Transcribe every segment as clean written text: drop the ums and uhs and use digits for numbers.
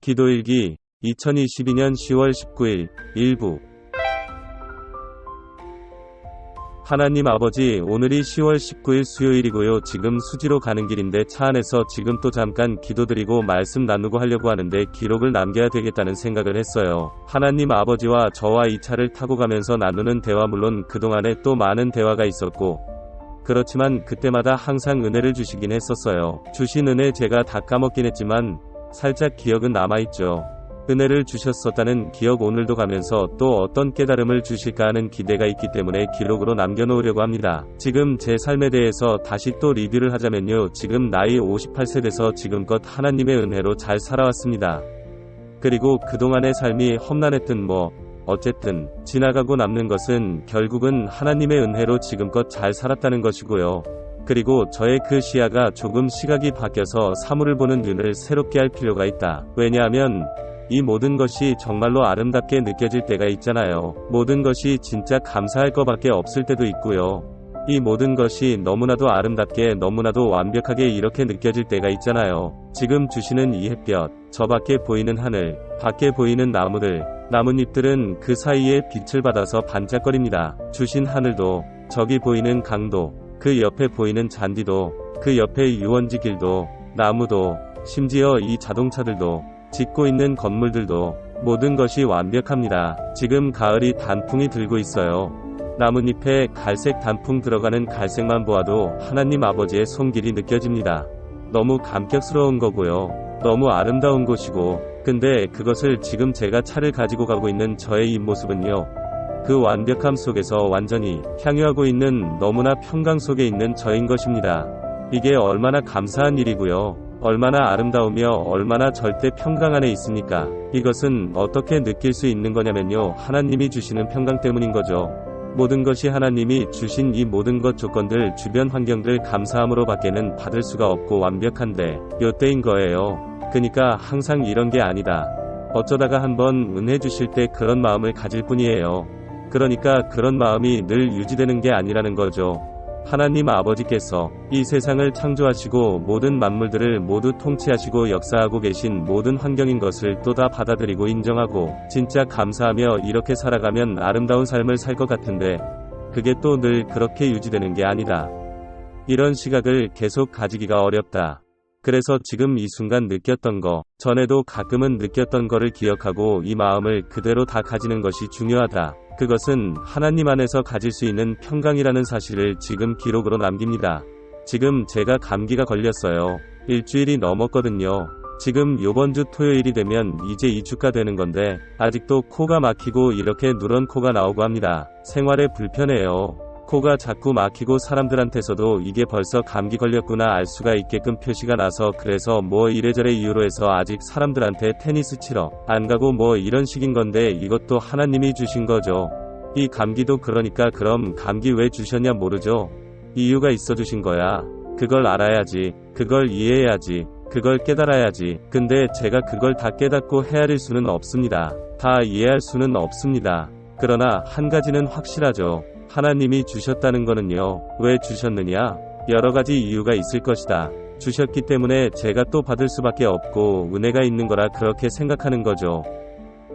기도일기 2022년 10월 19일 일부. 하나님 아버지, 오늘이 10월 19일 수요일이고요. 지금 수지로 가는 길인데 차 안에서 지금 또 잠깐 기도드리고 말씀 나누고 하려고 하는데 기록을 남겨야 되겠다는 생각을 했어요. 하나님 아버지와 저와 이 차를 타고 가면서 나누는 대화, 물론 그동안에 또 많은 대화가 있었고, 그렇지만 그때마다 항상 은혜를 주시긴 했었어요. 주신 은혜 제가 다 까먹긴 했지만 살짝 기억은 남아있죠. 은혜를 주셨었다는 기억, 오늘도 가면서 또 어떤 깨달음을 주실까 하는 기대가 있기 때문에 기록으로 남겨놓으려고 합니다. 지금 제 삶에 대해서 다시 또 리뷰를 하자면요. 지금 나이 58세 돼서 지금껏 하나님의 은혜로 잘 살아왔습니다. 그리고 그동안의 삶이 험난했든 어쨌든 지나가고 남는 것은 결국은 하나님의 은혜로 지금껏 잘 살았다는 것이고요. 그리고 저의 그 시야가 조금 시각이 바뀌어서 사물을 보는 눈을 새롭게 할 필요가 있다. 왜냐하면 이 모든 것이 정말로 아름답게 느껴질 때가 있잖아요. 모든 것이 진짜 감사할 것밖에 없을 때도 있고요. 이 모든 것이 너무나도 아름답게, 너무나도 완벽하게 이렇게 느껴질 때가 있잖아요. 지금 주시는 이 햇볕, 저 밖에 보이는 하늘, 밖에 보이는 나무들, 나뭇잎들은 그 사이에 빛을 받아서 반짝거립니다. 주신 하늘도, 저기 보이는 강도, 그 옆에 보이는 잔디도, 그 옆에 유원지 길도, 나무도, 심지어 이 자동차들도, 짓고 있는 건물들도 모든 것이 완벽합니다. 지금 가을이 단풍이 들고 있어요. 나뭇잎에 갈색 단풍 들어가는 갈색만 보아도 하나님 아버지의 손길이 느껴집니다. 너무 감격스러운 거고요. 너무 아름다운 곳이고, 근데 그것을 지금 제가 차를 가지고 가고 있는 저의 이 모습은요, 그 완벽함 속에서 완전히 향유하고 있는 너무나 평강 속에 있는 저인 것입니다. 이게 얼마나 감사한 일이고요. 얼마나 아름다우며 얼마나 절대 평강 안에 있습니까? 이것은 어떻게 느낄 수 있는 거냐면요. 하나님이 주시는 평강 때문인 거죠. 모든 것이 하나님이 주신 이 모든 것, 조건들, 주변 환경들 감사함으로 밖에는 받을 수가 없고 완벽한데 요때인 거예요. 그니까 항상 이런 게 아니다. 어쩌다가 한번 은혜 주실 때 그런 마음을 가질 뿐이에요. 그러니까 그런 마음이 늘 유지되는 게 아니라는 거죠. 하나님 아버지께서 이 세상을 창조하시고 모든 만물들을 모두 통치하시고 역사하고 계신 모든 환경인 것을 또 다 받아들이고 인정하고 진짜 감사하며 이렇게 살아가면 아름다운 삶을 살 것 같은데 그게 또 늘 그렇게 유지되는 게 아니다. 이런 시각을 계속 가지기가 어렵다. 그래서 지금 이 순간 느꼈던 거, 전에도 가끔은 느꼈던 거를 기억하고 이 마음을 그대로 다 가지는 것이 중요하다. 그것은 하나님 안에서 가질 수 있는 평강이라는 사실을 지금 기록으로 남깁니다. 지금 제가 감기가 걸렸어요. 일주일이 넘었거든요. 지금 요번 주 토요일이 되면 이제 2주가 되는 건데 아직도 코가 막히고 이렇게 누런 코가 나오고 합니다. 생활에 불편해요. 코가 자꾸 막히고 사람들한테서도 이게 벌써 감기 걸렸구나 알 수가 있게끔 표시가 나서, 그래서 이래저래 이유로 해서 아직 사람들한테 테니스 치러 안 가고 이런 식인 건데 이것도 하나님이 주신 거죠. 이 감기도 그러니까 그럼 감기 왜 주셨냐 모르죠. 이유가 있어 주신 거야. 그걸 알아야지. 그걸 이해해야지. 그걸 깨달아야지. 근데 제가 그걸 다 깨닫고 헤아릴 수는 없습니다. 다 이해할 수는 없습니다. 그러나 한 가지는 확실하죠. 하나님이 주셨다는 거는요. 왜 주셨느냐? 여러 가지 이유가 있을 것이다. 주셨기 때문에 제가 또 받을 수밖에 없고 은혜가 있는 거라 그렇게 생각하는 거죠.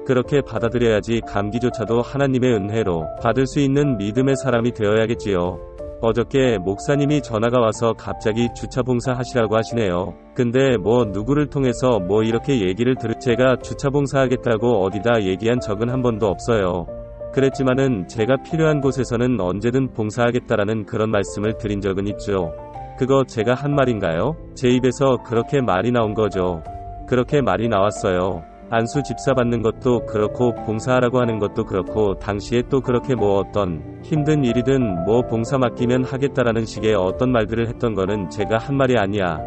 그렇게 받아들여야지 감기조차도 하나님의 은혜로 받을 수 있는 믿음의 사람이 되어야겠지요. 어저께 목사님이 전화가 와서 갑자기 주차 봉사 하시라고 하시네요. 근데 누구를 통해서 이렇게 얘기를 제가 주차 봉사 하겠다고 어디다 얘기한 적은 한 번도 없어요. 그랬지만은 제가 필요한 곳에서는 언제든 봉사하겠다라는 그런 말씀을 드린 적은 있죠. 그거 제가 한 말인가요? 제 입에서 그렇게 말이 나온 거죠. 그렇게 말이 나왔어요. 안수 집사 받는 것도 그렇고 봉사하라고 하는 것도 그렇고 당시에 또 그렇게 어떤 힘든 일이든 봉사 맡기면 하겠다라는 식의 어떤 말들을 했던 거는 제가 한 말이 아니야.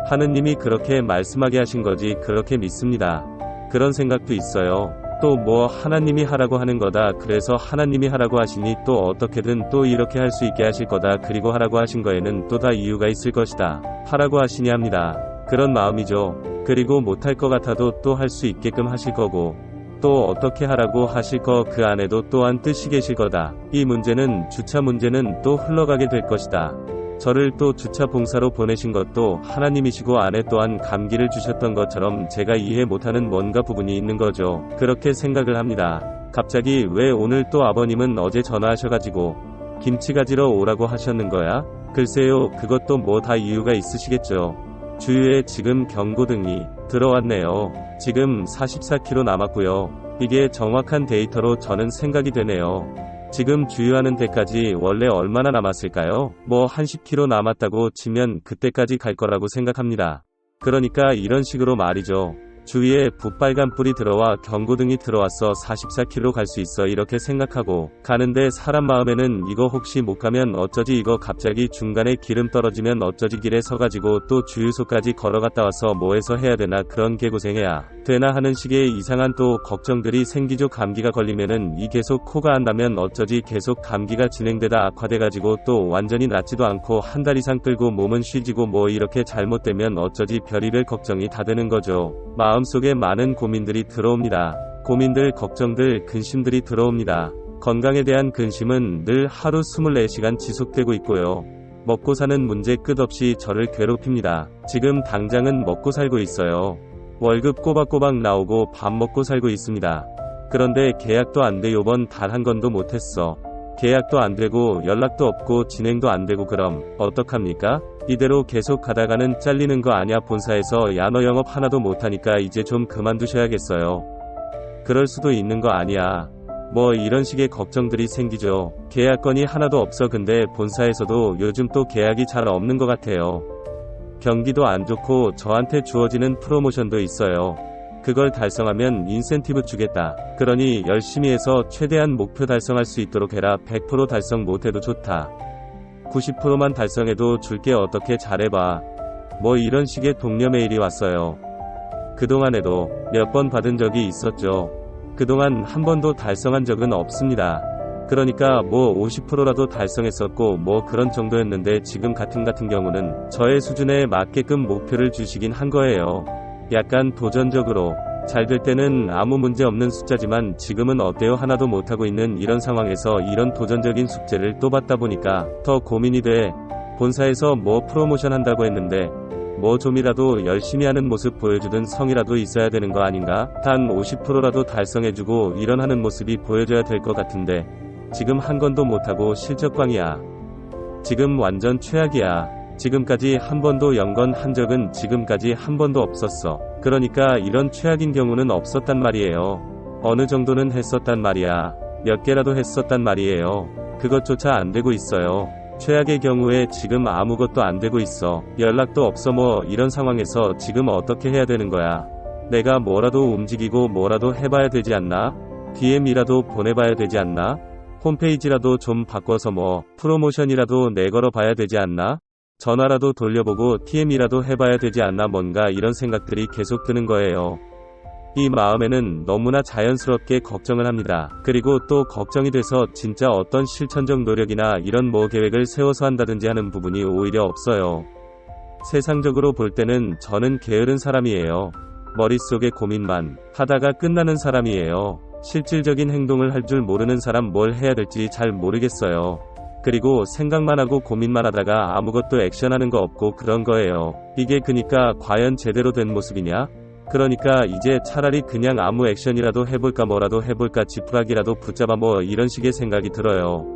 하느님이 그렇게 말씀하게 하신 거지 그렇게 믿습니다. 그런 생각도 있어요. 또 하나님이 하라고 하는 거다. 그래서 하나님이 하라고 하시니 또 어떻게든 또 이렇게 할 수 있게 하실 거다. 그리고 하라고 하신 거에는 또 다 이유가 있을 것이다. 하라고 하시니 합니다. 그런 마음이죠. 그리고 못할 것 같아도 또 할 수 있게끔 하실 거고, 또 어떻게 하라고 하실 거 그 안에도 또한 뜻이 계실 거다. 이 문제는, 주차 문제는 또 흘러가게 될 것이다. 저를 또 주차 봉사로 보내신 것도 하나님이시고 아내 또한 감기를 주셨던 것처럼 제가 이해 못하는 뭔가 부분이 있는 거죠. 그렇게 생각을 합니다. 갑자기 왜 오늘 또 아버님은 어제 전화하셔가지고 김치 가지러 오라고 하셨는 거야? 글쎄요, 그것도 뭐 다 이유가 있으시겠죠. 주유에 지금 경고등이 들어왔네요. 지금 44km 남았고요. 이게 정확한 데이터로 저는 생각이 되네요. 지금 주유하는 데까지 원래 얼마나 남았을까요? 뭐 한 10km 남았다고 치면 그때까지 갈 거라고 생각합니다. 그러니까 이런 식으로 말이죠. 주위에 붓빨간 불이 들어와 경고등이 들어왔어 44km 갈 수 있어 이렇게 생각하고 가는데 사람 마음에는 이거 혹시 못 가면 어쩌지 이거 갑자기 중간에 기름 떨어지면 어쩌지 길에 서가지고 또 주유소까지 걸어갔다 와서 뭐해서 해야 되나 그런 개고생해야 되나 하는 식의 이상한 또 걱정들이 생기죠. 감기가 걸리면은 이 계속 코가 안 나면 어쩌지 계속 감기가 진행되다 악화돼가지고 또 완전히 낫지도 않고 한 달 이상 끌고 몸은 쉬지고 뭐 이렇게 잘못되면 어쩌지 별의별 걱정이 다 되는 거죠. 마음속에 많은 고민들이 들어옵니다. 고민들, 걱정들, 근심들이 들어옵니다. 건강에 대한 근심은 늘 하루 24시간 지속되고 있고요. 먹고 사는 문제 끝없이 저를 괴롭힙니다. 지금 당장은 먹고 살고 있어요. 월급 꼬박꼬박 나오고 밥 먹고 살고 있습니다. 그런데 계약도 안 돼. 요번 달 한 건도 못했어. 계약도 안 되고 연락도 없고 진행도 안 되고 그럼 어떡합니까? 이대로 계속 가다가는 잘리는 거 아냐. 본사에서 야 너 영업 하나도 못하니까 이제 좀 그만두셔야겠어요. 그럴 수도 있는 거 아니야. 뭐 이런 식의 걱정들이 생기죠. 계약건이 하나도 없어. 근데 본사에서도 요즘 또 계약이 잘 없는 것 같아요. 경기도 안 좋고 저한테 주어지는 프로모션도 있어요. 그걸 달성하면 인센티브 주겠다. 그러니 열심히 해서 최대한 목표 달성할 수 있도록 해라. 100% 달성 못해도 좋다. 90%만 달성해도 줄게. 어떻게 잘해봐. 뭐 이런 식의 독려 메일이 왔어요. 그동안에도 몇 번 받은 적이 있었죠. 그동안 한 번도 달성한 적은 없습니다. 그러니까 뭐 50%라도 달성했었고 뭐 그런 정도였는데 지금 같은 경우는 저의 수준에 맞게끔 목표를 주시긴 한 거예요. 약간 도전적으로 잘 될 때는 아무 문제 없는 숫자지만 지금은 어때요? 하나도 못하고 있는 이런 상황에서 이런 도전적인 숙제를 또 받다 보니까 더 고민이 돼. 본사에서 뭐 프로모션 한다고 했는데 뭐 좀이라도 열심히 하는 모습 보여주든 성이라도 있어야 되는 거 아닌가? 단 50%라도 달성해주고 일어나는 모습이 보여줘야 될 것 같은데 지금 한 건도 못하고 실적광이야. 지금 완전 최악이야. 지금까지 한 번도 연건 적은 지금까지 한 번도 없었어. 그러니까 이런 최악인 경우는 없었단 말이에요. 어느 정도는 했었단 말이야. 몇 개라도 했었단 말이에요. 그것조차 안 되고 있어요. 최악의 경우에 지금 아무것도 안 되고 있어. 연락도 없어. 뭐 이런 상황에서 지금 어떻게 해야 되는 거야. 내가 뭐라도 움직이고 뭐라도 해봐야 되지 않나? DM이라도 보내봐야 되지 않나? 홈페이지라도 좀 바꿔서 뭐 프로모션이라도 내걸어 봐야 되지 않나? 전화라도 돌려보고 TM이라도 해봐야 되지 않나? 뭔가 이런 생각들이 계속 드는 거예요. 이 마음에는 너무나 자연스럽게 걱정을 합니다. 그리고 또 걱정이 돼서 진짜 어떤 실천적 노력이나 이런 뭐 계획을 세워서 한다든지 하는 부분이 오히려 없어요. 세상적으로 볼 때는 저는 게으른 사람이에요. 머릿속에 고민만 하다가 끝나는 사람이에요. 실질적인 행동을 할 줄 모르는 사람. 뭘 해야 될지 잘 모르겠어요. 그리고 생각만 하고 고민만 하다가 아무것도 액션하는 거 없고 그런 거예요. 이게 그니까 과연 제대로 된 모습이냐? 그러니까 이제 차라리 그냥 아무 액션이라도 해볼까 뭐라도 해볼까 지푸라기라도 붙잡아 뭐 이런 식의 생각이 들어요.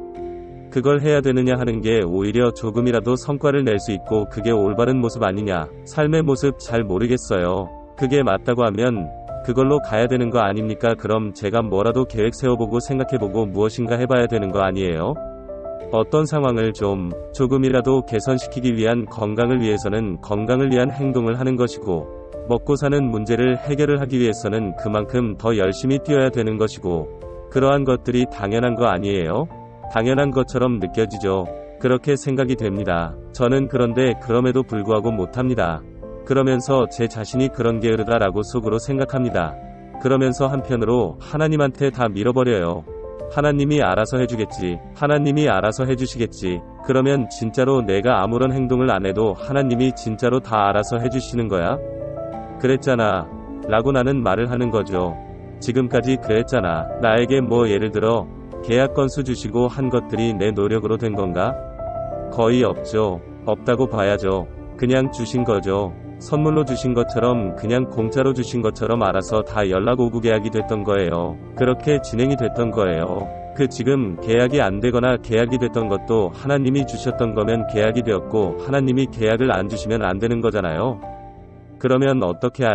그걸 해야 되느냐 하는 게 오히려 조금이라도 성과를 낼 수 있고 그게 올바른 모습 아니냐. 삶의 모습 잘 모르겠어요. 그게 맞다고 하면 그걸로 가야 되는 거 아닙니까? 그럼 제가 뭐라도 계획 세워보고 생각해보고 무엇인가 해봐야 되는 거 아니에요? 어떤 상황을 조금이라도 개선시키기 위한 건강을 위해서는 건강을 위한 행동을 하는 것이고 먹고 사는 문제를 해결을 하기 위해서는 그만큼 더 열심히 뛰어야 되는 것이고 그러한 것들이 당연한 거 아니에요? 당연한 것처럼 느껴지죠. 그렇게 생각이 됩니다. 저는 그런데 그럼에도 불구하고 못합니다. 그러면서 제 자신이 그런 게으르다라고 속으로 생각합니다. 그러면서 한편으로 하나님한테 다 밀어버려요. 하나님이 알아서 해주겠지. 하나님이 알아서 해주시겠지. 그러면 진짜로 내가 아무런 행동을 안 해도 하나님이 진짜로 다 알아서 해주시는 거야? 그랬잖아. 라고 나는 말을 하는 거죠. 지금까지 그랬잖아. 나에게 뭐 예를 들어 계약 건수 주시고 한 것들이 내 노력으로 된 건가? 거의 없죠. 없다고 봐야죠. 그냥 주신 거죠. 선물로 주신 것처럼, 그냥 공짜로 주신 것처럼 알아서 다 연락 오고 계약이 됐던 거예요. 그렇게 진행이 됐던 거예요. 지금 계약이 안 되거나 계약이 됐던 것도 하나님이 주셨던 거면 계약이 되었고, 하나님이 계약을 안 주시면 안 되는 거잖아요. 그러면 어떻게